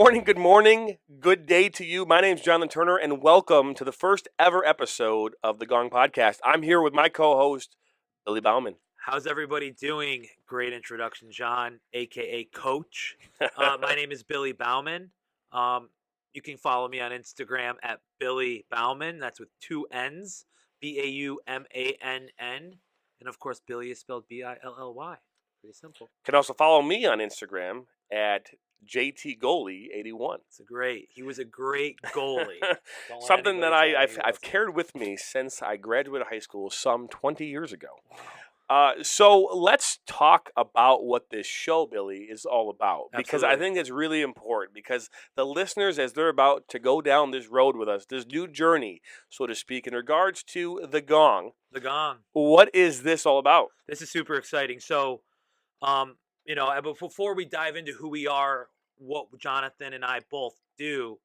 good morning, good day to you. My name's Jonathan Turner, and welcome to the first ever episode of the Gong Podcast. I'm here with my co-host, Billy Bauman. How's everybody doing? Great introduction, John, a.k.a. Coach. My name is Billy Bauman. You can follow me on Instagram at Billy Bauman. That's with two N's, Baumann. And, of course, Billy is spelled Billy. Pretty simple. You can also follow me on Instagram at JTGoalie81. He was a great goalie. Something that I've carried with me since I graduated high school some 20 years ago. So let's talk about what this show, Billy, is all about. Because I think it's really important. Because the listeners, as they're about to go down this road with us, this new journey, so to speak, in regards to the Gong. The Gong. What is this all about? This is super exciting. So, but before we dive into who we are, what Jonathan and I both do,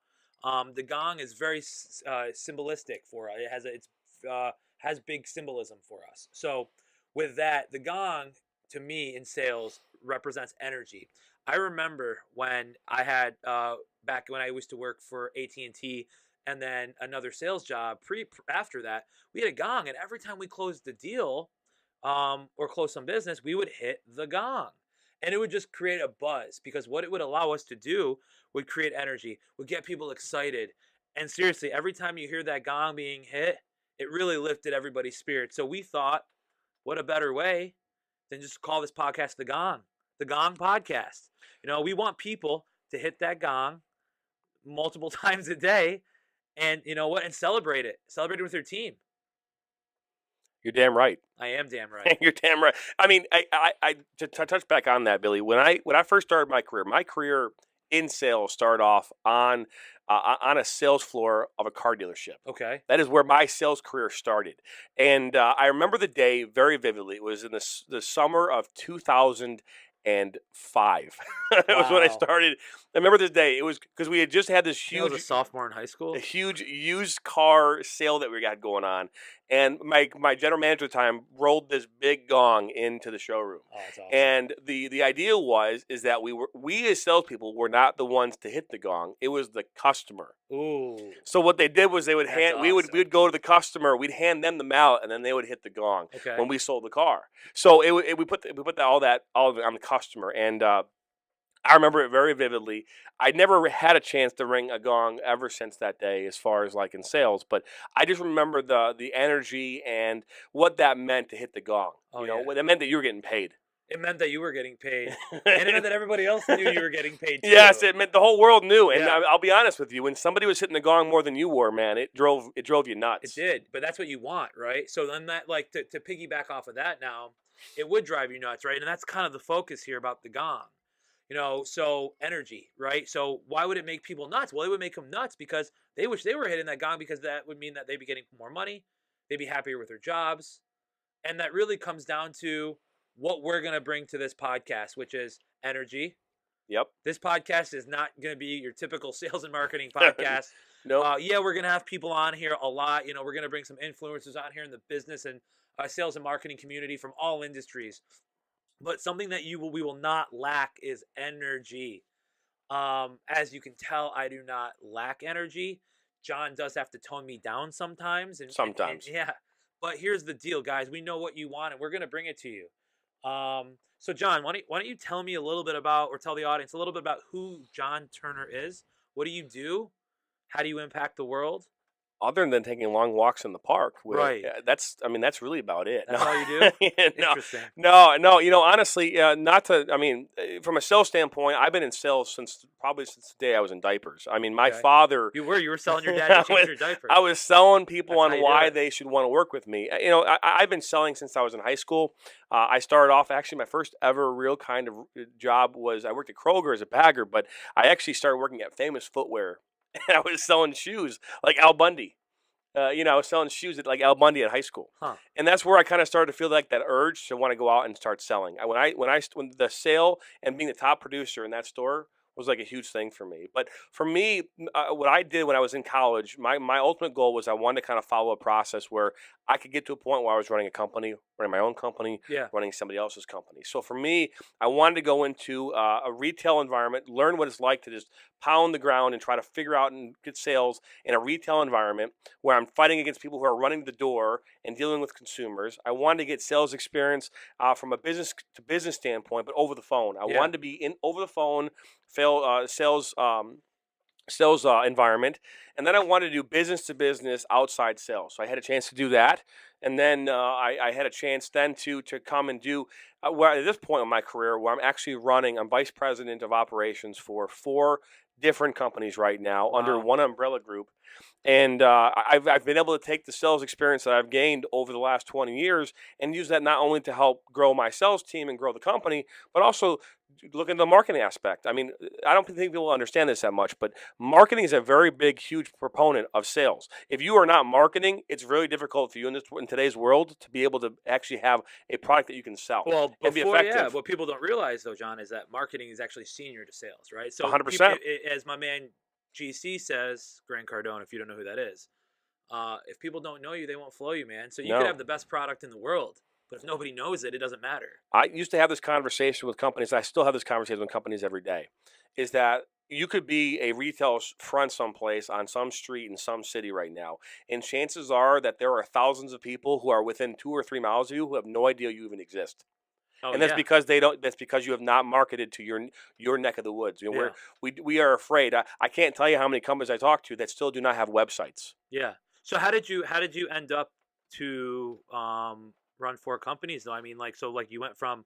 the Gong is very symbolistic for us. It has big symbolism for us. So with that, the Gong, to me, in sales, represents energy. I remember when I had, back when I used to work for AT&T and then another sales job, after that, we had a gong. And every time we closed the deal or closed some business, we would hit the gong. And it would just create a buzz, because what it would allow us to do would create energy, would get people excited. And seriously, every time you hear that gong being hit, it really lifted everybody's spirit. So we thought, what a better way than just call this podcast the Gong Podcast. We want people to hit that gong multiple times a day, and and celebrate it with your team. You're damn right. I am damn right. You're damn right. I mean, I to touch back on that, Billy. When I first started my career in sales started off on a sales floor of a car dealership. Okay. That is where my sales career started. And I remember the day very vividly. It was in the summer of 2005. It was when I started. I remember this day. It was because we had just had this huge. I was a sophomore in high school. A huge used car sale that we got going on. And my general manager at the time rolled this big gong into the showroom. Oh, that's awesome. And the idea is that we as salespeople were not the ones to hit the gong. It was the customer. Ooh. So what they did was we would go to the customer, we'd hand them the mallet, and then they would hit the gong when we sold the car. So we put all of it on the customer. And I remember it very vividly. I never had a chance to ring a gong ever since that day, as far as like in sales. But I just remember the energy and what that meant to hit the gong. It meant that you were getting paid. It meant that you were getting paid, and it meant that everybody else knew you were getting paid too. Yes, it meant the whole world knew. And I'll be honest with you, when somebody was hitting the gong more than you were, man, it drove you nuts. It did, but that's what you want, right? So then that, like, to piggyback off of that, now it would drive you nuts, right? And that's kind of the focus here about the gong. So energy, right? So why would it make people nuts? Well, it would make them nuts because they wish they were hitting that gong, because that would mean that they'd be getting more money, they'd be happier with their jobs, and that really comes down to what we're going to bring to this podcast, which is energy. Yep. This podcast is not going to be your typical sales and marketing podcast. No. We're going to have people on here a lot. We're going to bring some influencers on here in the business and sales and marketing community from all industries. But something that we will not lack is energy. As you can tell, I do not lack energy. John does have to tone me down sometimes. Sometimes. But here's the deal, guys. We know what you want, and we're going to bring it to you. So John, why don't you tell me a little bit about, or tell the audience a little bit about who John Turner is? What do you do? How do you impact the world? Other than taking long walks in the park, right? That's really about it. That's all you do. Interesting. No. Honestly, not to. I mean, from a sales standpoint, I've been in sales since the day I was in diapers. I mean, my father. You were selling your dad to change your diapers. I was selling people on why they should want to work with me. I've been selling since I was in high school. I started off, actually, my first ever real kind of job was I worked at Kroger as a bagger, but I actually started working at Famous Footwear. I was selling shoes like Al Bundy. I was selling shoes like Al Bundy at high school. And that's where I kind of started to feel like that urge to want to go out and start selling. When the sale and being the top producer in that store was like a huge thing for me. But for me, what I did when I was in college, my ultimate goal was I wanted to kind of follow a process where I could get to a point where I was running a company, running my own company, Yeah. running somebody else's company. So for me, I wanted to go into a retail environment, learn what it's like to just pound the ground and try to figure out and get sales in a retail environment where I'm fighting against people who are running the door and dealing with consumers. I wanted to get sales experience from a business to business standpoint, but over the phone. I wanted to be in over the phone, sales environment, and then I wanted to do business to business outside sales. So I had a chance to do that, and then I had a chance then to come and do where at this point in my career where I'm vice president of operations for 4 different companies right now under one umbrella group. And I've been able to take the sales experience that I've gained over the last 20 years and use that not only to help grow my sales team and grow the company, but also look at the marketing aspect. I mean, I don't think people understand this that much, but marketing is a very big, huge proponent of sales. If you are not marketing, it's really difficult for you in today's world to be able to actually have a product that you can sell and be effective. What people don't realize, though, John, is that marketing is actually senior to sales, right? So 100%. as my man GC says, Grant Cardone, if you don't know who that is, if people don't know you, they won't follow you, man. So you could have the best product in the world, but if nobody knows it, it doesn't matter. I used to have this conversation with companies. I still have this conversation with companies every day, is that you could be a retail front someplace on some street in some city right now, and chances are that there are thousands of people who are within 2 or 3 miles of you who have no idea you even exist. And that's because they don't. That's because you have not marketed to your neck of the woods. You know, we are afraid. I can't tell you how many companies I talk to that still do not have websites. Yeah. So how did you end up to run 4 companies though? I mean, like you went from,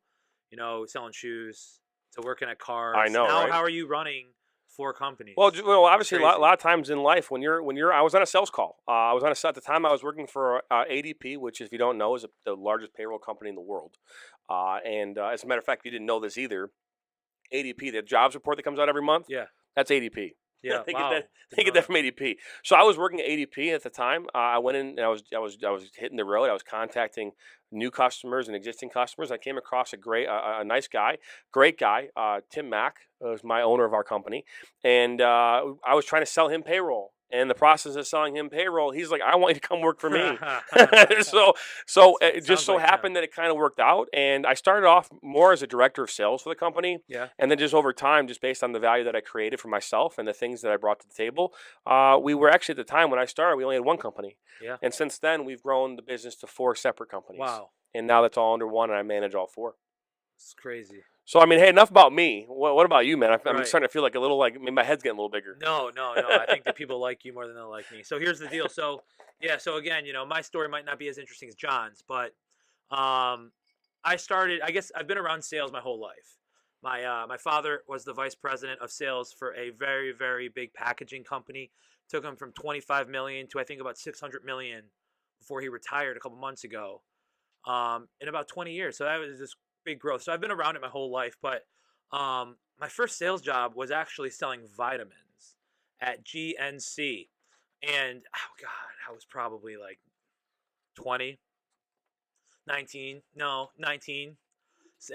selling shoes to working at cars. I know. Now, right? how are you running 4 companies? Well, obviously, a lot of times in life, when you're, I was on a sales call. I was on at the time I was working for ADP, which, if you don't know, is the largest payroll company in the world. And as a matter of fact, you didn't know this either. ADP, the jobs report that comes out every month. Yeah, that's ADP. Yeah, they get that from ADP. So I was working at ADP at the time. I went in and I was hitting the road. I was contacting new customers and existing customers. I came across a nice guy, great guy, Tim Mack, was my owner of our company, and I was trying to sell him payroll. And in the process of selling him payroll, he's like, "I want you to come work for me." so it just so happened that it kind of worked out, and I started off more as a director of sales for the company. Yeah. And then just over time, just based on the value that I created for myself and the things that I brought to the table, we were actually at the time when I started, we only had one company. Yeah. And since then, we've grown the business to 4 separate companies. Wow. And now that's all under one, and I manage all 4. It's crazy. So, I mean, hey, enough about me. What about you, man? I'm starting to feel like maybe my head's getting a little bigger. No. I think that people like you more than they'll like me. So here's the deal. So again, my story might not be as interesting as John's, but I guess I've been around sales my whole life. My father was the vice president of sales for a very, very big packaging company. Took him from 25 million to I think about 600 million before he retired a couple months ago. In about 20 years. So that was just big growth. So I've been around it my whole life, but my first sales job was actually selling vitamins at GNC. And oh God, I was probably like 19.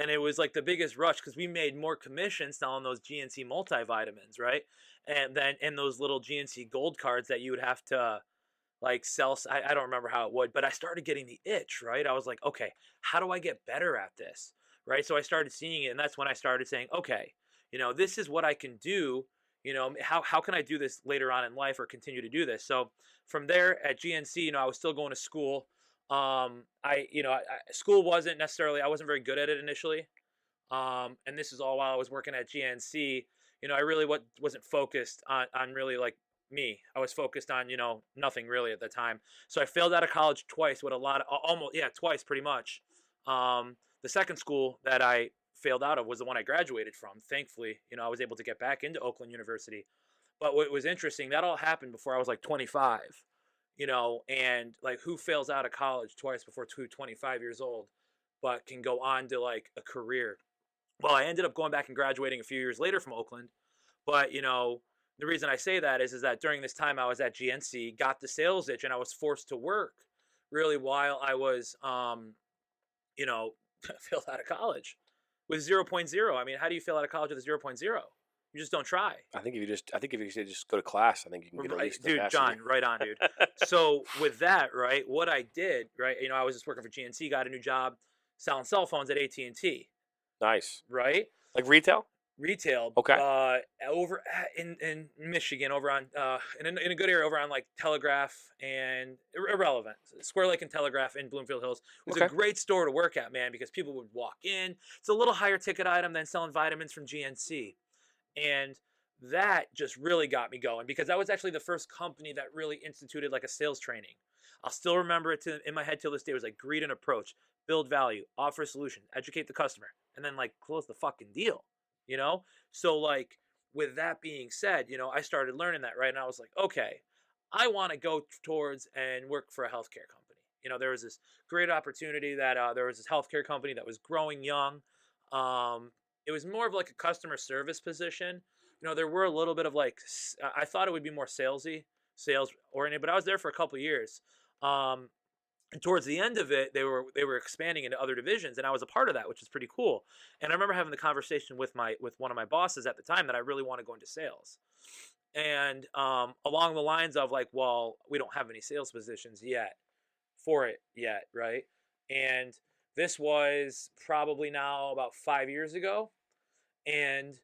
And it was like the biggest rush because we made more commission selling those GNC multivitamins, right? And then in those little GNC gold cards that you would have to like sell. I don't remember how it would, but I started getting the itch, right? I was like, okay, how do I get better at this? Right. So I started seeing it, and that's when I started saying, okay, this is what I can do. How can I do this later on in life or continue to do this? So from there at GNC, I was still going to school. School wasn't necessarily, I wasn't very good at it initially. And this is all while I was working at GNC. I really wasn't focused on really like me. I was focused on, nothing really at the time. So I failed out of college twice with twice pretty much. The second school that I failed out of was the one I graduated from. Thankfully, I was able to get back into Oakland University. But what was interesting, that all happened before I was like 25, and like who fails out of college twice before 25 years old, but can go on to like a career. Well, I ended up going back and graduating a few years later from Oakland, but the reason I say that is that during this time I was at GNC, got the sales itch, and I was forced to work really while I was, failed out of college with 0.0. I mean, how do you fail out of college with a 0.0? You just don't try. I think if you just go to class, I think you can get at least dude, John, right on, dude. So with that, right, what I did, right, I was just working for GNC, got a new job selling cell phones at AT&T. Nice. Right? Like retail? Retail. Okay. Over in Michigan, over on in a good area over on like Telegraph and Irrelevant, Square Lake and Telegraph in Bloomfield Hills. It was a great store to work at, man, because people would walk in. It's a little higher ticket item than selling vitamins from GNC, and that just really got me going because that was actually the first company that really instituted like a sales training. I'll still remember it in my head till this day. It was like greet and approach, build value, offer a solution, educate the customer, and then like close the fucking deal. So like with that being said, I started learning that, right? And I was like, okay, I want to go towards and work for a healthcare company. There was this great opportunity that there was this healthcare company that was growing young. It was more of like a customer service position. There were a little bit of like, I thought it would be more sales oriented, but I was there for a couple of years. And towards the end of it, they were expanding into other divisions, and I was a part of that, which is pretty cool. And I remember having the conversation with one of my bosses at the time that I really want to go into sales. And along the lines of like, well, we don't have any sales positions yet, right? And this was probably now about 5 years ago. And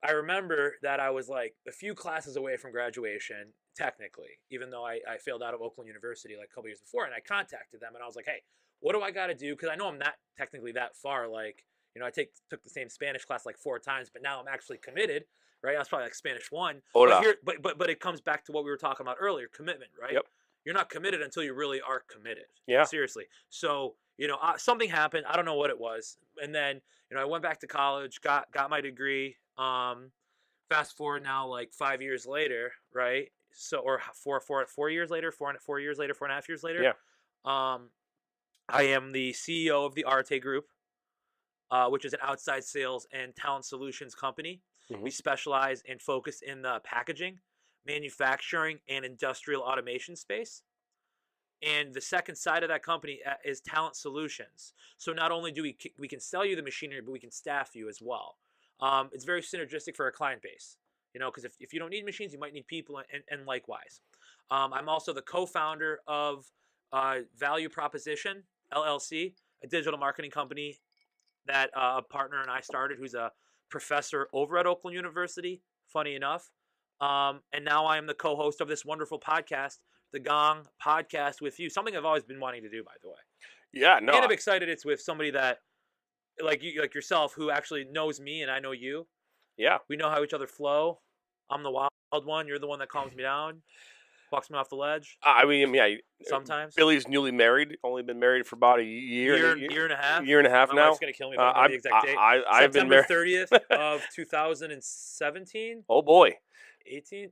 I remember that I was like a few classes away from graduation, technically, even though I failed out of Oakland University like a couple years before. And I contacted them and I was like, hey, what do I got to do? Because I know I'm not technically that far. Like, I took the same Spanish class like 4 times, but now I'm actually committed, right? I was probably like Spanish 1. But it comes back to what we were talking about earlier, commitment, right? Yep. You're not committed until you really are committed. Yeah. Seriously. So, something happened. I don't know what it was. And then, I went back to college, got my degree. Fast forward now, like 5 years later, right? So, or 4 years later, 4.5 years later. Yeah. I am the CEO of the Arte Group, which is an outside sales and talent solutions company. Mm-hmm. We specialize and focus in the packaging, manufacturing, and industrial automation space. And the second side of that company is talent solutions. So not only do we can sell you the machinery, but we can staff you as well. It's very synergistic for our client base, because if you don't need machines, you might need people, and likewise. I'm also the co-founder of Value Proposition, LLC, a digital marketing company that a partner and I started, who's a professor over at Oakland University, funny enough. And now I am the co-host of this wonderful podcast, the Gong Podcast with you, something I've always been wanting to do, by the way. Yeah, no. And I'm excited it's with somebody that, like yourself, who actually knows me and I know you. Yeah. We know how each other flow. I'm the wild one. You're the one that calms me down, walks me off the ledge. I mean, yeah. Sometimes. Billy's newly married. Only been married for about a year and a half. Year and a half now. My wife's gonna kill me if I don't know the exact date. I've been married. September 30th of 2017. Oh boy. 18.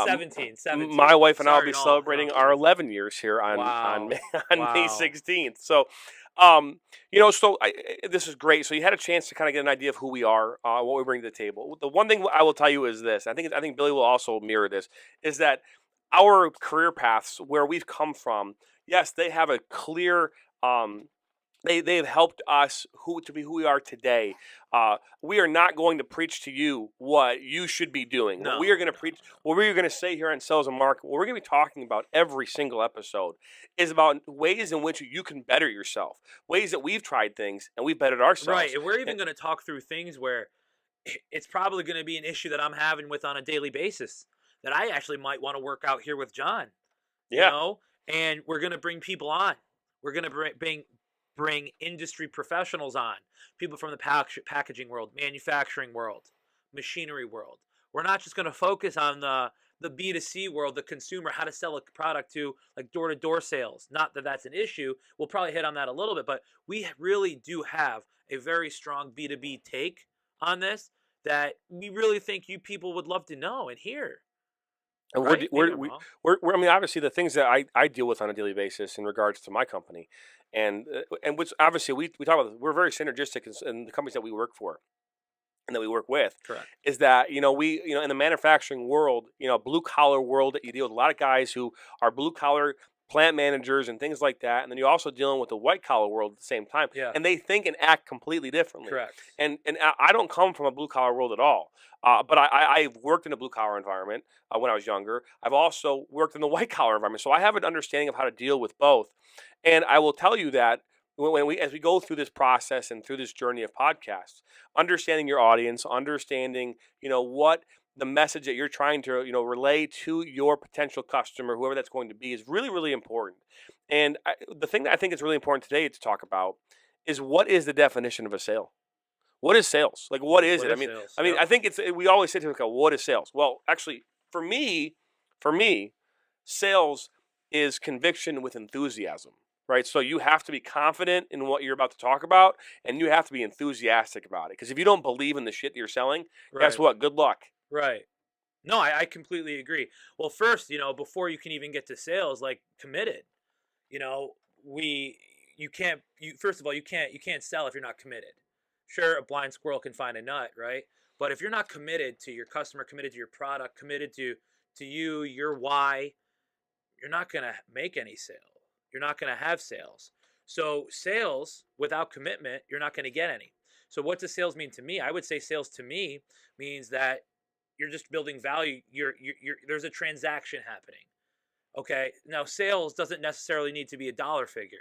17. My wife and I will be celebrating our 11 years here on May 16th. So, this is great. So you had a chance to kind of get an idea of who we are, what we bring to the table. The one thing I will tell you is this. I think Billy will also mirror this, is that our career paths, where we've come from, yes, they have a clear They have helped us to be who we are today. We are not going to preach to you what you should be doing. No, what we are going to preach, what we are going to say here on Sales and Marketing, what we're going to be talking about every single episode is about ways in which you can better yourself, ways that we've tried things and we've bettered ourselves. Right, and we're even going to talk through things where it's probably going to be an issue that I'm having with on a daily basis that I actually might want to work out here with John. Yeah. And we're going to bring people on. We're going to bring industry professionals on, people from the packaging world, manufacturing world, machinery world. We're not just going to focus on the B2C world, the consumer, how to sell a product to like door-to-door sales. Not that that's an issue. We'll probably hit on that a little bit, but we really do have a very strong B2B take on this that we really think you people would love to know and hear. And we're I mean, obviously the things that I deal with on a daily basis in regards to my company, and which obviously we talk about, we're very synergistic in the companies that we work for and that we work with. Correct. Is that we in the manufacturing world, blue collar world, you deal with a lot of guys who are blue collar plant managers and things like that, and then you're also dealing with the white collar world at the same time, Yeah. and they think and act completely differently. Correct. And I don't come from a blue collar world at all, but I've worked in a blue collar environment when I was younger. I've also worked in the white collar environment, so I have an understanding of how to deal with both. And I will tell you that as we go through this process and through this journey of podcasts, understanding your audience, understanding what the message that you're trying to relay to your potential customer, whoever that's going to be, is really, really important. And the thing that I think is really important today to talk about is, what is the definition of a sale? What is sales? Like, what is it? I mean, I think we always say to people, what is sales? Well, actually, for me, sales is conviction with enthusiasm. Right, so you have to be confident in what you're about to talk about, and you have to be enthusiastic about it. Because if you don't believe in the shit that you're selling, guess what? Good luck. Right. No, I completely agree. Well, first, before you can even get to sales, like, committed. First of all, you can't sell if you're not committed. Sure, a blind squirrel can find a nut, right? But if you're not committed to your customer, committed to your product, committed to you, your why, you're not gonna make any sale. You're not going to have sales. So sales without commitment, you're not going to get any. So what does sales mean to me? I would say sales to me means that you're just building value. There's a transaction happening. Okay. Now, sales doesn't necessarily need to be a dollar figure.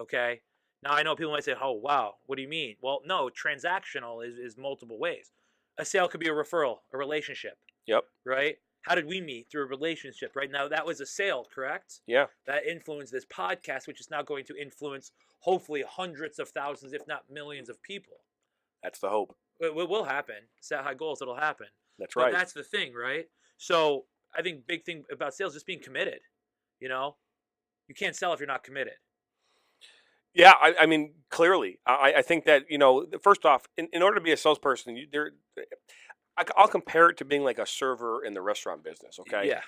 Okay. Now, I know people might say, oh, wow, what do you mean? Well, no, transactional is multiple ways. A sale could be a referral, a relationship. Yep. Right? How did we meet? Through a relationship, right? Now, that was a sale, correct? Yeah. That influenced this podcast, which is now going to influence, hopefully, hundreds of thousands, if not millions of people. That's the hope. It will happen. Set high goals, it'll happen. That's right. But that's the thing, right? So I think big thing about sales is just being committed. You can't sell if you're not committed. Yeah, I mean, clearly. I think that, first off, in order to be a salesperson, I'll compare it to being like a server in the restaurant business. Okay. Yeah.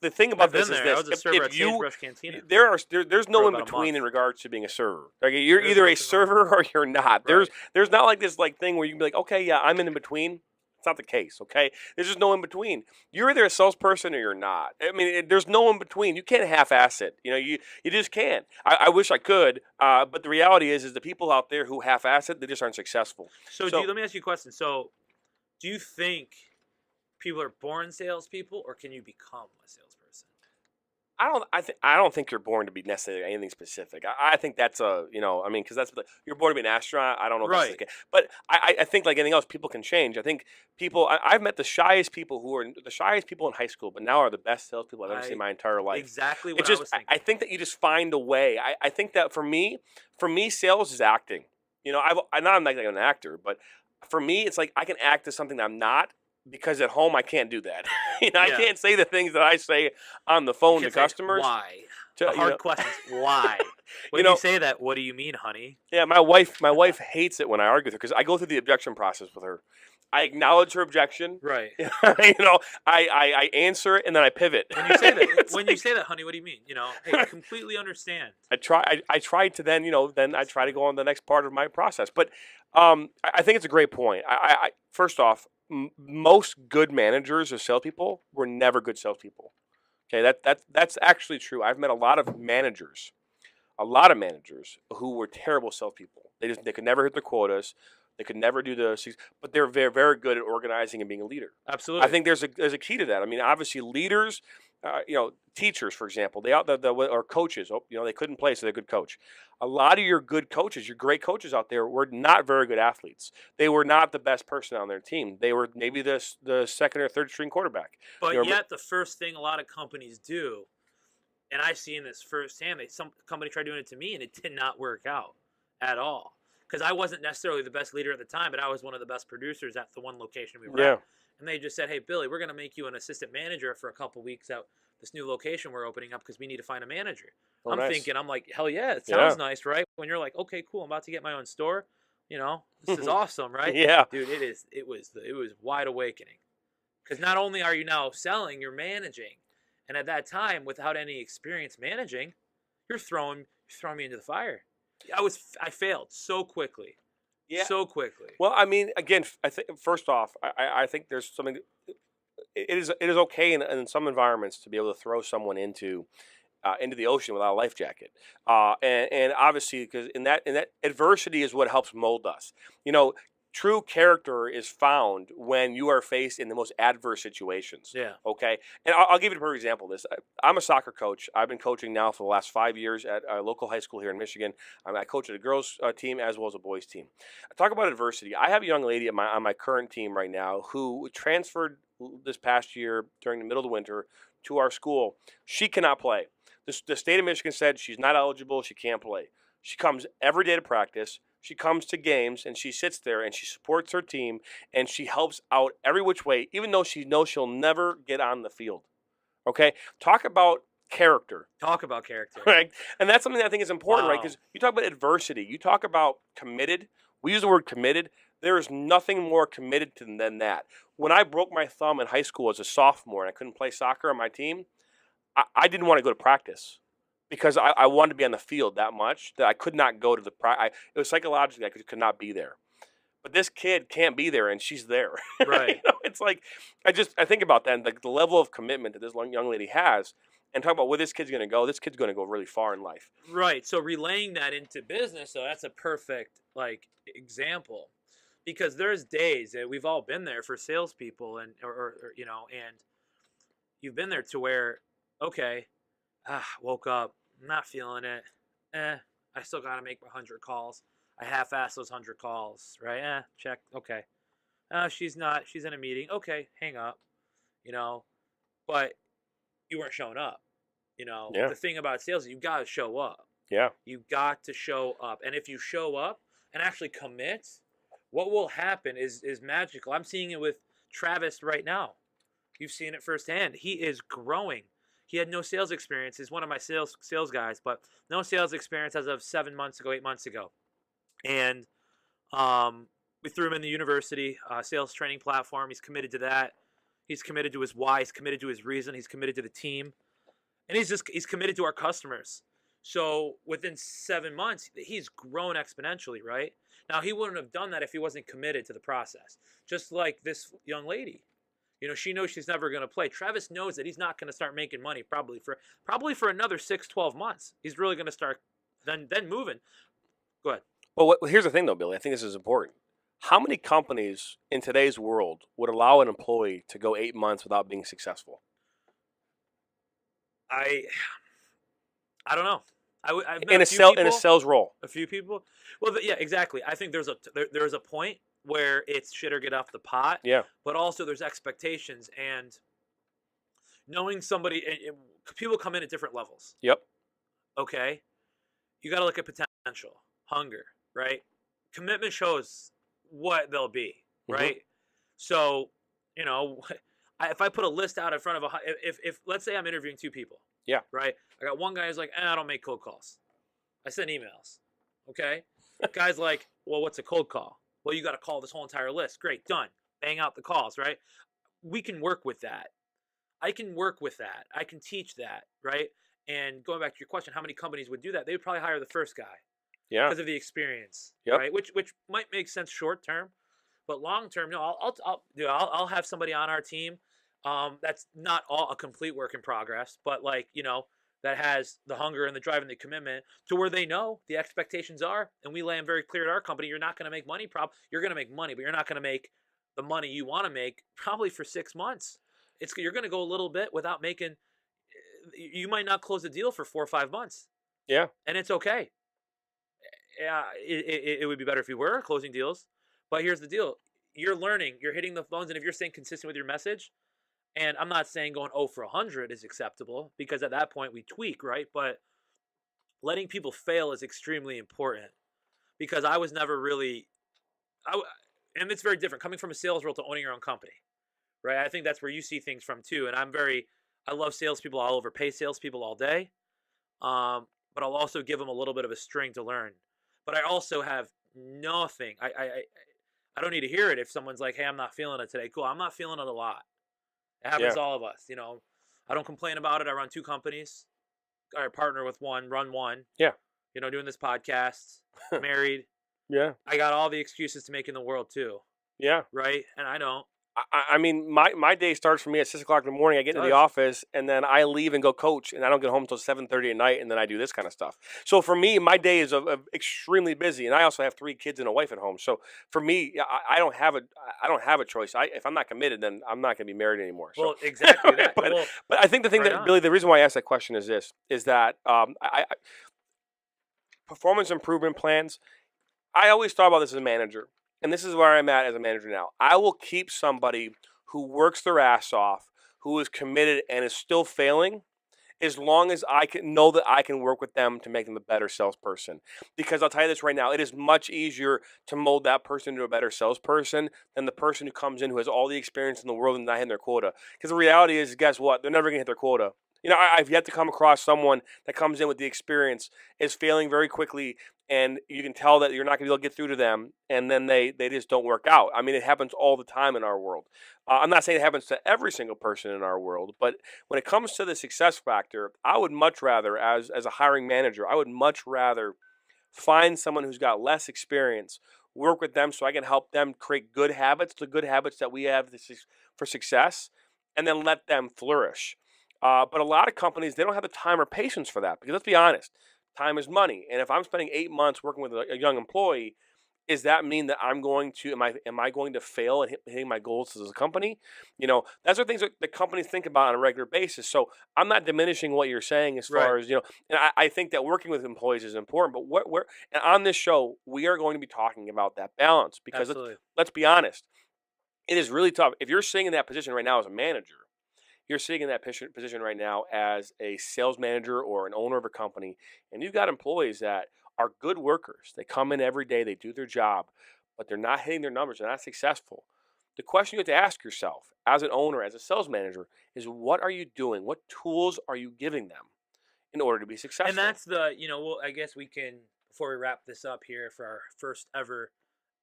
The thing about this is this: I was a server at Sagebrush Cantina. There's no in between in regards to being a server. Like, you're either a server or you're not. Right. There's not like this thing where you can be like, okay, yeah, I'm in between. It's not the case. Okay. There's just no in between. You're either a salesperson or you're not. I mean, there's no in between. You can't half-ass it. You just can't. I wish I could, but the reality is the people out there who half-ass it, they just aren't successful. So let me ask you a question. So, do you think people are born salespeople, or can you become a salesperson? I don't think you're born to be necessarily anything specific. I think that's because you're born to be an astronaut. I don't know if that's the case. But I think, like anything else, people can change. I think I've met the shiest people who are the shiest people in high school, but now are the best salespeople I've ever seen in my entire life. Exactly what I was thinking. I think that you just find a way. I think that for me, sales is acting. I'm not like an actor, but for me, it's like I can act as something that I'm not, because at home I can't do that. I can't say the things that I say on the phone to customers. Why? Hard questions. Why? When you say that, what do you mean, honey? Yeah, my wife hates it when I argue with her, because I go through the objection process with her. I acknowledge her objection. Right. I answer it and then I pivot. When you say that, you say that, honey, what do you mean? I completely understand. I try to then I try to go on the next part of my process. But I think it's a great point. I first off, most good managers or salespeople were never good salespeople. Okay, that's actually true. I've met a lot of managers who were terrible salespeople. They could never hit their quotas. They could never do but they're very, very good at organizing and being a leader. Absolutely. I think there's a key to that. I mean, obviously leaders, teachers, for example, or coaches, they couldn't play, so they're a good coach. A lot of your good coaches, your great coaches out there, were not very good athletes. They were not the best person on their team. They were maybe the second or third string quarterback. But yet the first thing a lot of companies do, and I've seen this firsthand, some company tried doing it to me, and it did not work out at all. Because I wasn't necessarily the best leader at the time, but I was one of the best producers at the one location we were at. And they just said, hey, Billy, we're going to make you an assistant manager for a couple weeks at this new location we're opening up because we need to find a manager. I'm like, hell yeah, it sounds nice, right? When you're like, okay, cool, I'm about to get my own store. This is awesome, right? Yeah. Dude, it was wide awakening. Because not only are you now selling, you're managing. And at that time, without any experience managing, you're throwing me into the fire. I failed so quickly. Yeah. So quickly. Well, I mean, again, I think first off, I think there's something. It is okay in some environments to be able to throw someone into into the ocean without a life jacket. And obviously, because in that adversity is what helps mold us. True character is found when you are faced in the most adverse situations. Yeah. Okay. And I'll give you a perfect example of this. I'm a soccer coach. I've been coaching now for the last 5 years at a local high school here in Michigan. I coach at a girls' team as well as a boys' team. I talk about adversity. I have a young lady on my current team right now who transferred this past year during the middle of the winter to our school. She cannot play. The state of Michigan said she's not eligible. She can't play. She comes every day to practice. She comes to games, and she sits there, and she supports her team, and she helps out every which way, even though she knows she'll never get on the field. Okay? Talk about character. Right? And that's something that I think is important, right? Because you talk about adversity. You talk about committed. We use the word committed. There is nothing more committed than that. When I broke my thumb in high school as a sophomore and I couldn't play soccer on my team, I didn't want to go to practice. Because I wanted to be on the field that much that I could not go to the practice. It was psychologically I could not be there. But this kid can't be there, and she's there. Right. It's like I think about that, and the level of commitment that this young lady has, and talk about where this kid's going to go. This kid's going to go really far in life. Right. So relaying that into business, so that's a perfect example, because there's days that we've all been there for salespeople, and and you've been there to where, okay. Woke up, not feeling it. I still got to make 100 calls. I half-assed those 100 calls, right? Check. Okay. She's in a meeting. Okay, hang up. But you weren't showing up. Yeah. The thing about sales is you got to show up. Yeah. You got to show up. And if you show up and actually commit, what will happen is magical. I'm seeing it with Travis right now. You've seen it firsthand. He is growing. He had no sales experience. He's one of my sales guys, but no sales experience as of 7 months ago, 8 months ago. And we threw him in the university sales training platform. He's committed to that. He's committed to his why. He's committed to his reason. He's committed to the team. And he's committed to our customers. So within 7 months, he's grown exponentially, right? Now, he wouldn't have done that if he wasn't committed to the process. Just like this young lady. She knows she's never going to play. Travis knows that he's not going to start making money probably for another 6-12 months. He's really going to start then moving. Go ahead. Well, here's the thing, though, Billy. I think this is important. How many companies in today's world would allow an employee to go 8 months without being successful? I don't know. I've met in a sales role. A few people. Well, yeah, exactly. I think there's a point where it's shit or get off the pot. Yeah. But also there's expectations, and knowing somebody, people come in at different levels. Yep. Okay. You got to look at potential, hunger, right? Commitment shows what they'll be, right? Mm-hmm. So, if I put a list out in front of if let's say I'm interviewing 2 people. Yeah. Right. I got one guy who's like, I don't make cold calls. I send emails. Okay. Guy's like, well, what's a cold call? Well, you got to call this whole entire list. Great, done. Bang out the calls, right? We can work with that. I can work with that. I can teach that, right? And going back to your question, how many companies would do that? They would probably hire the first guy. Yeah. Because of the experience, yep. right? Which might make sense short term, but long term, no. I'll have somebody on our team. That's not all a complete work in progress, but that has the hunger and the drive and the commitment to where they know the expectations are, and we lay them very clear at our company. You're not going to make money. You're going to make money, but you're not going to make the money you want to make probably for 6 months. You're going to go a little bit without making. You might not close a deal for 4 or 5 months. Yeah, and it's okay. Yeah, it would be better if you were closing deals, but here's the deal: you're learning, you're hitting the phones, and if you're staying consistent with your message. And I'm not saying going 0 for 100 is acceptable, because at that point we tweak, right? But letting people fail is extremely important, because I was never really, and it's very different coming from a sales role to owning your own company, right? I think that's where you see things from too. And I love salespeople. I'll overpay salespeople all day, but I'll also give them a little bit of a string to learn. But I also have nothing. I don't need to hear it if someone's like, hey, I'm not feeling it today. Cool, I'm not feeling it a lot. It happens to all of us, I don't complain about it. I run 2 companies. I partner with one, run one. Yeah. Doing this podcast, married. Yeah. I got all the excuses to make in the world too. Yeah. Right? And I don't. I mean, my day starts for me at 6 o'clock in the morning. I get into the office, and then I leave and go coach, and I don't get home until 7:30 at night, and then I do this kind of stuff. So for me, my day is extremely busy, and I also have 3 kids and a wife at home. So for me, I don't have a choice. If I'm not committed, then I'm not going to be married anymore. So. Well, exactly that. but I think the thing that Billy, the reason why I asked that question is this: is that performance improvement plans. I always thought about this as a manager. And this is where I'm at as a manager now. I will keep somebody who works their ass off, who is committed and is still failing, as long as I can know that I can work with them to make them a better salesperson. Because I'll tell you this right now, it is much easier to mold that person into a better salesperson than the person who comes in who has all the experience in the world and not hitting their quota. Because the reality is, guess what? They're never going to hit their quota. You know, I've yet to come across someone that comes in with the experience, is failing very quickly, and you can tell that you're not going to be able to get through to them, and then they just don't work out. I mean, it happens all the time in our world. I'm not saying it happens to every single person in our world, but when it comes to the success factor, I would much rather, as a hiring manager, I would much rather find someone who's got less experience, work with them so I can help them create good habits, the good habits that we have for success, and then let them flourish. But a lot of companies, they don't have the time or patience for that because let's be honest, time is money. And if I'm spending 8 months working with a young employee, does that mean that I'm going to am I going to fail at hitting my goals as a company? You know, those are things that companies think about on a regular basis. So I'm not diminishing what you're saying as far as, you know, and I think that working with employees is important. But and on this show, we are going to be talking about that balance because let's be honest, it is really tough. If you're sitting in that position right now as a manager, you're sitting in that position right now as a sales manager or an owner of a company, and you've got employees that are good workers. They come in every day, they do their job, but they're not hitting their numbers, they're not successful. The question you have to ask yourself as an owner, as a sales manager, is what are you doing? What tools are you giving them in order to be successful? And that's well, I guess we can, before we wrap this up here for our first ever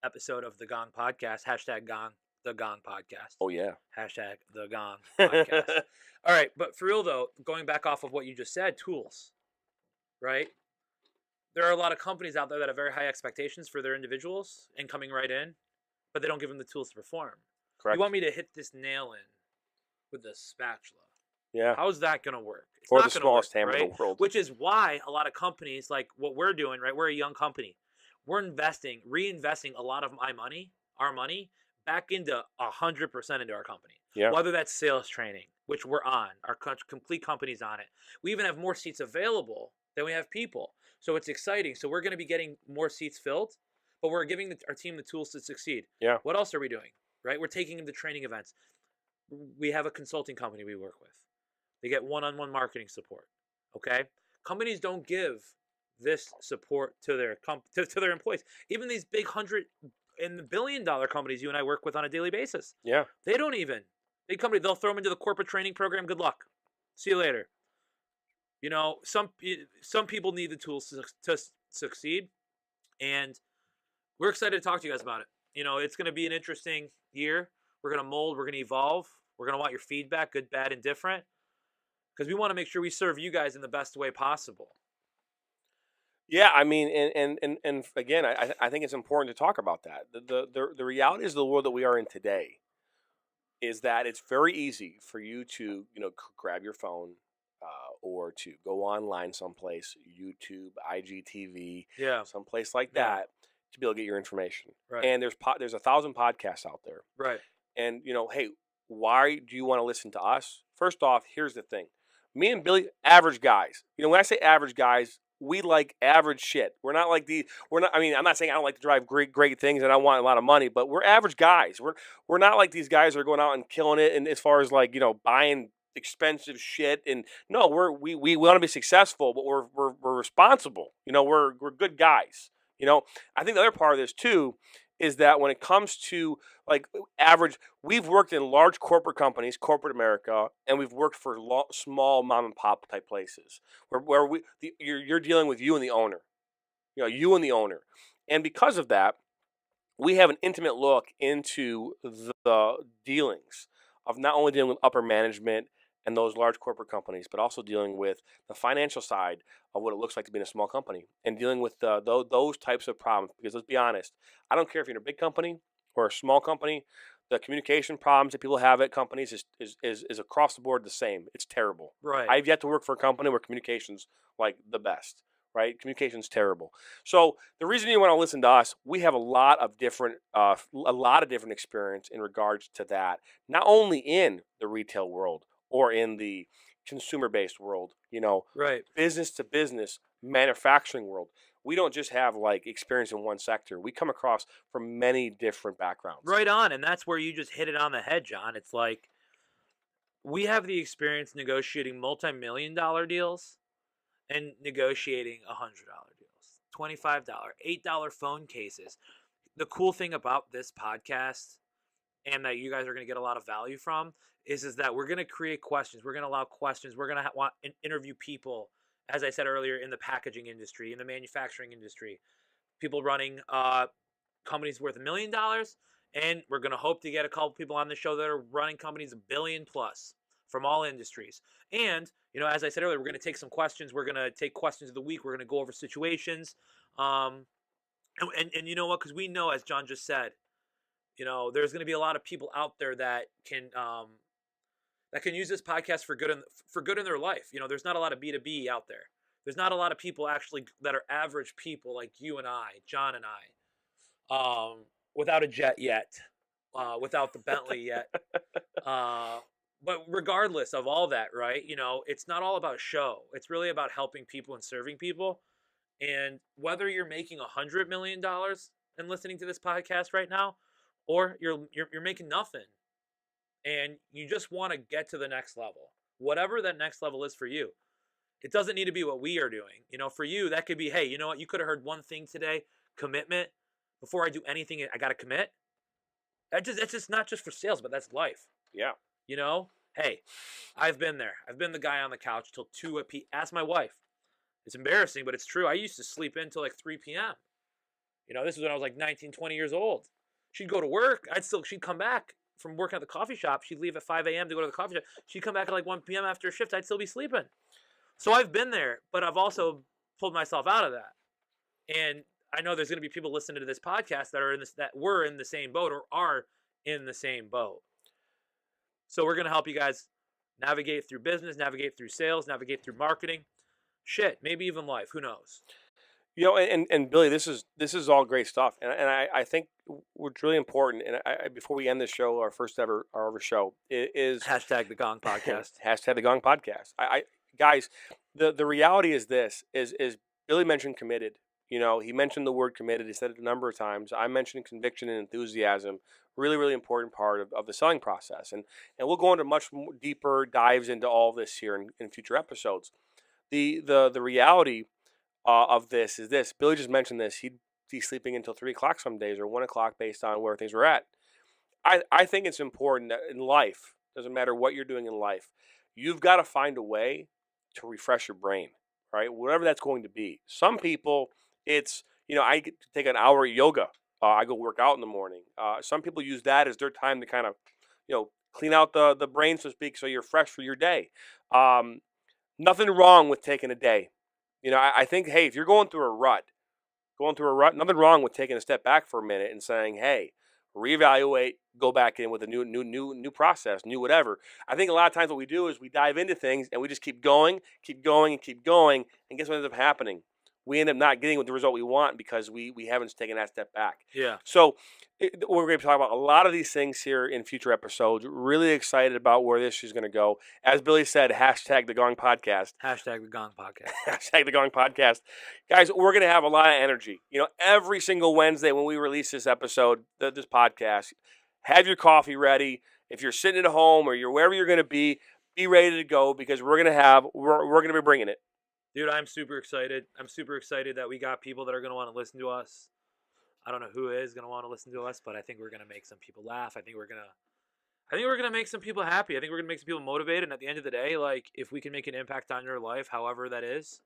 episode of the Gong Podcast, hashtag Gong. The Gong Podcast. Oh, yeah. Hashtag the Gong Podcast. All right. But for real, though, going back off of what you just said, tools, right? There are a lot of companies out there that have very high expectations for their individuals and coming right in, but they don't give them the tools to perform. Correct. You want me to hit this nail in with a spatula. Yeah. How's that going to work? It's or not the smallest hammer right? in the world. Which is why a lot of companies, like what we're doing, right? We're a young company. We're reinvesting a lot of our money, back into 100% into our company. Yeah. Whether that's sales training, which we're on, our complete company's on it. We even have more seats available than we have people. So it's exciting. So we're going to be getting more seats filled, but we're giving our team the tools to succeed. Yeah. What else are we doing? Right? We're taking them to training events. We have a consulting company we work with. They get one-on-one marketing support. Okay? Companies don't give this support to their to their employees. Even these big and the billion-dollar companies you and I work with on a daily basis. Yeah. They don't even. Big company, they'll throw them into the corporate training program. Good luck. See you later. You know, some people need the tools to succeed, and we're excited to talk to you guys about it. You know, it's going to be an interesting year. We're going to mold. We're going to evolve. We're going to want your feedback, good, bad, and different, because we want to make sure we serve you guys in the best way possible. Yeah, I mean, and again, I think it's important to talk about that. The reality is the world that we are in today is that it's very easy for you to, you know, grab your phone or to go online someplace, YouTube, IGTV, someplace like that, to be able to get your information. Right. And there's 1,000 podcasts out there. Right. And, you know, hey, why do you want to listen to us? First off, here's the thing. Me and Billy, average guys. You know, when I say average guys, we like average shit. We're not like I mean, I'm not saying I don't like to drive great things and I want a lot of money, but we're average guys. We're not like these guys that are going out and killing it, and as far as like, you know, buying expensive shit. And no, we want to be successful, but we're responsible. You know, we're good guys. You know, I think the other part of this too is that when it comes to like average, we've worked in large corporate companies, corporate America, and we've worked for small mom and pop type places where you're dealing with you and the owner, you know, you and the owner, and because of that, we have an intimate look into the dealings of not only dealing with upper management and those large corporate companies, but also dealing with the financial side of what it looks like to be in a small company and dealing with those types of problems. Because let's be honest, I don't care if you're in a big company or a small company, the communication problems that people have at companies is across the board the same. It's terrible. Right. I've yet to work for a company where communication's like the best. Right? Communication's terrible. So the reason you want to listen to us, we have a lot of different experience in regards to that. Not only in the retail world or in the consumer-based world, right, business to business, manufacturing world. We don't just have like experience in one sector. We come across from many different backgrounds. Right on, and that's where you just hit it on the head, John. It's like we have the experience negotiating multi-million-dollar deals and negotiating $100 deals, $25, $8 phone cases. The cool thing about this podcast, and that you guys are going to get a lot of value from, is that we're going to create questions. We're going to allow questions. We're going to interview people, as I said earlier, in the packaging industry, in the manufacturing industry, people running companies worth $1 million, and we're going to hope to get a couple people on the show that are running companies $1 billion plus from all industries. And as I said earlier, we're going to take some questions. We're going to take questions of the week. We're going to go over situations. And you know what? Because we know, as John just said, there's going to be a lot of people out there that can use this podcast for good in their life. There's not a lot of B2B out there. There's not a lot of people actually that are average people like you and I, John and I, without a jet yet, without the Bentley yet. But regardless of all that, right? It's not all about show. It's really about helping people and serving people. And whether you're making $100 million and listening to this podcast right now, or you're making nothing, and you just want to get to the next level, whatever that next level is for you, it doesn't need to be what we are doing. For you, that could be, hey, you know what? You could have heard one thing today, commitment. Before I do anything, I got to commit. That's just not just for sales, but that's life. Yeah. Hey, I've been there. I've been the guy on the couch till 2 p.m. Ask my wife. It's embarrassing, but it's true. I used to sleep in till like 3 p.m. This is when I was like 19, 20 years old. She'd go to work. She'd come back from working at the coffee shop. She'd leave at 5 a.m. to go to the coffee shop. She'd come back at like 1 p.m. after a shift. I'd still be sleeping. So I've been there, but I've also pulled myself out of that. And I know there's going to be people listening to this podcast that were in the same boat or are in the same boat. So we're going to help you guys navigate through business, navigate through sales, navigate through marketing. Shit, maybe even life. Who knows? And Billy, this is all great stuff, and I think what's really important, and before we end this show, our first ever show is hashtag the Gong Podcast. Hashtag the Gong Podcast. Guys, the reality is this: is Billy mentioned committed. He mentioned the word committed. He said it a number of times. I mentioned conviction and enthusiasm. Really, really important part of the selling process, and we'll go into much more deeper dives into all this here in future episodes. The reality of this is this. Billy just mentioned this. He'd be sleeping until 3 o'clock some days or 1 o'clock based on where things were at. I think it's important that in life, doesn't matter what you're doing in life, you've got to find a way to refresh your brain, right? Whatever that's going to be. Some people, it's, I get to take an hour of yoga. I go work out in the morning. Some people use that as their time to kind of, clean out the brain, so to speak, so you're fresh for your day. Nothing wrong with taking a day. I think, hey, if you're going through a rut, nothing wrong with taking a step back for a minute and saying, hey, reevaluate, go back in with a new process, new whatever. I think a lot of times what we do is we dive into things and we just keep going, and guess what ends up happening? We end up not getting the result we want because we haven't taken that step back. Yeah. So we're going to talk about a lot of these things here in future episodes. Really excited about where this is going to go. As Billy said, hashtag the Gong Podcast. Hashtag the Gong Podcast. Hashtag the Gong Podcast. Guys, we're going to have a lot of energy. Every single Wednesday when we release this episode, this podcast, have your coffee ready. If you're sitting at home or you're wherever you're going to be ready to go because we're going to be bringing it. Dude, I'm super excited. I'm super excited that we got people that are going to want to listen to us. I don't know who is going to want to listen to us, but I think we're going to make some people laugh. I think we're going to make some people happy. I think we're going to make some people motivated. And at the end of the day, like, if we can make an impact on your life, however that is,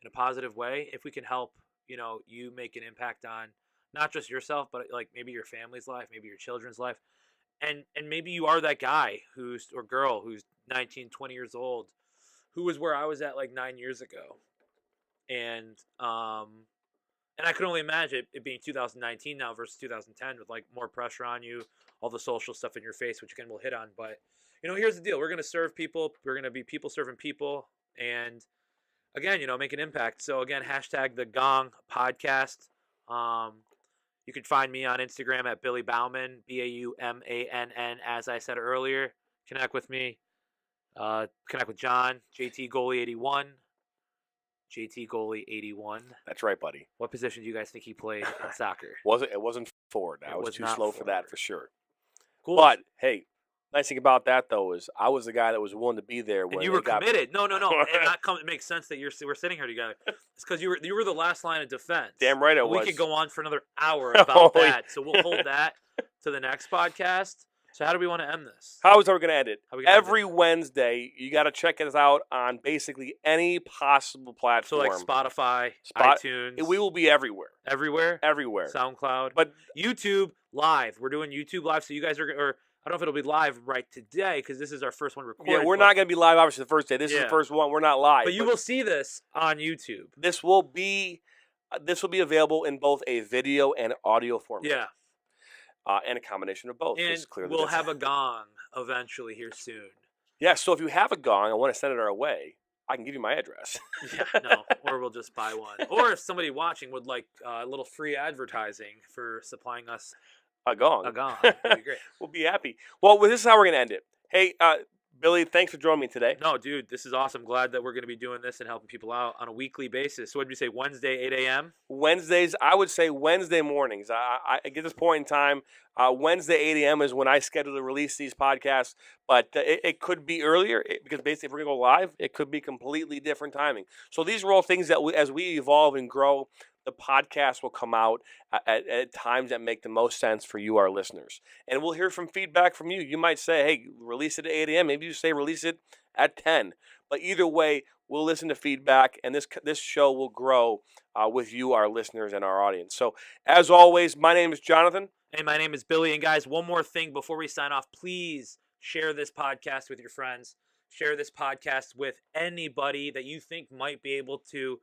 in a positive way, if we can help, you make an impact on not just yourself, but like maybe your family's life, maybe your children's life. And maybe you are that guy or girl who's 19, 20 years old, who was where I was at like 9 years ago. And And I can only imagine it being 2019 now versus 2010 with like more pressure on you, all the social stuff in your face, which again we'll hit on. But here's the deal: we're gonna serve people. We're gonna be people serving people, and again, make an impact. So again, hashtag the Gong Podcast. You can find me on Instagram at Billy Baumann, Baumann. As I said earlier, connect with me. Connect with John, JT Goalie 81. JT Goalie 81. That's right, buddy. What position do you guys think he played in soccer? It wasn't forward. I was too slow for that for sure. Cool. But hey, nice thing about that though is I was the guy that was willing to be there when you were committed. No. And it makes sense that we're sitting here together. It's because you were the last line of defense. Damn right I was. We could go on for another hour about that. So we'll hold that to the next podcast. So how do we want to end this? How is we going to end it? Every Wednesday, you got to check us out on basically any possible platform. So like Spotify, iTunes. We will be everywhere. Everywhere? Everywhere. SoundCloud. But YouTube live. We're doing YouTube live, so you guys are, or I don't know if it'll be live right today because this is our first one recorded. Yeah, we're not going to be live obviously the first day. This is the first one. We're not live. But you will see this on YouTube. This will be available in both a video and audio format. Yeah. And a combination of both. And we'll have a gong eventually here soon. Yeah, so if you have a gong and want to send it our way, I can give you my address. Or we'll just buy one. Or if somebody watching would like a little free advertising for supplying us a gong. That'd be great. We'll be happy. Well, this is how we're going to end it. Hey, Billy, thanks for joining me today. No, dude, this is awesome. Glad that we're going to be doing this and helping people out on a weekly basis. So what did you say, Wednesday, 8 a.m.? Wednesdays, I would say Wednesday mornings. I get this point in time, Wednesday, 8 a.m. is when I schedule to release these podcasts. But it could be earlier because basically if we're going to go live, it could be completely different timing. So these are all things that as we evolve and grow, the podcast will come out at times that make the most sense for you, our listeners. And we'll hear from feedback from you. You might say, hey, release it at 8 a.m. Maybe you say release it at 10. But either way, we'll listen to feedback, and this show will grow with you, our listeners, and our audience. So as always, my name is Jonathan. Hey, my name is Billy. And guys, one more thing before we sign off. Please share this podcast with your friends. Share this podcast with anybody that you think might be able to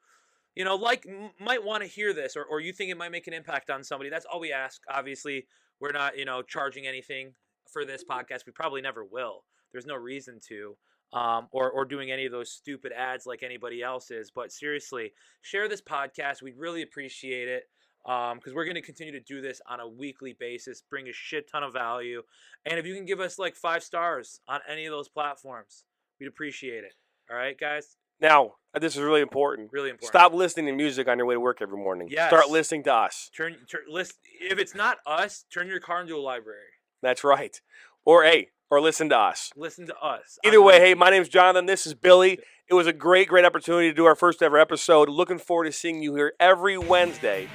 might want to hear this or you think it might make an impact on somebody. That's all we ask. Obviously, we're not, charging anything for this podcast. We probably never will. There's no reason to, or doing any of those stupid ads like anybody else is. But seriously, share this podcast. We'd really appreciate it because we're going to continue to do this on a weekly basis, bring a shit ton of value. And if you can give us like 5 stars on any of those platforms, we'd appreciate it. All right, guys? Now, this is really important. Really important. Stop listening to music on your way to work every morning. Yes. Start listening to us. Listen. If it's not us, turn your car into a library. That's right. Or listen to us. Listen to us. Either way, hey, my name's Jonathan. This is Billy. It was a great opportunity to do our first ever episode. Looking forward to seeing you here every Wednesday